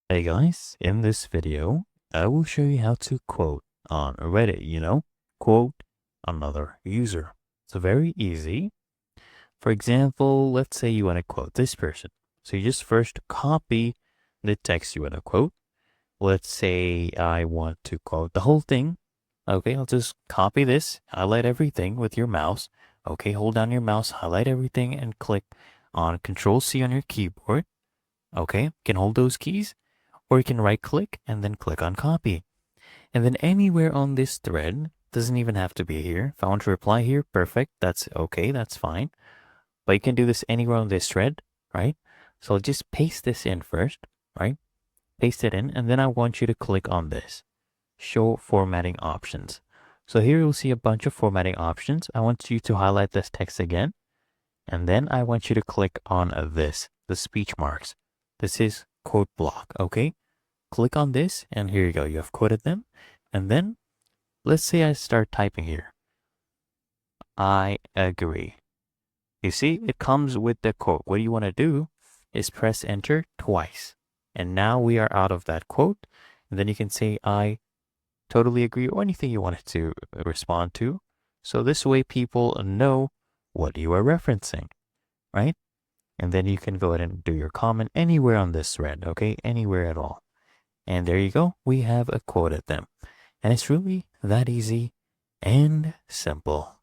Hey guys, in this video, I will show you how to quote on Reddit, quote another user. So very easy. For example, let's say you want to quote this person. So you just first copy the text you want to quote. Let's say I want to quote the whole thing. Okay, I'll just copy this, highlight everything with your mouse. Okay, hold down your mouse, highlight everything, and click on Control C on your keyboard. Okay, you can hold those keys. Or you can right click and then click on copy. And then anywhere on this thread, doesn't even have to be here. If I want to reply here, perfect. That's okay, that's fine. But you can do this anywhere on this thread, right? So I'll just paste this in first, right? Paste it in, and then I want you to click on this. Show formatting options. So here you'll see a bunch of formatting options. I want you to highlight this text again. And then I want you to click on this, the speech marks. This is quote block, okay? Click on this, and here you go. You have quoted them. And then let's say I start typing here. I agree. You see, it comes with the quote. What you want to do is press enter twice. And now we are out of that quote. And then you can say, I totally agree, or anything you wanted to respond to. So this way people know what you are referencing, right? And then you can go ahead and do your comment anywhere on this thread, okay? Anywhere at all. And there you go. We have quoted them. And it's really that easy and simple.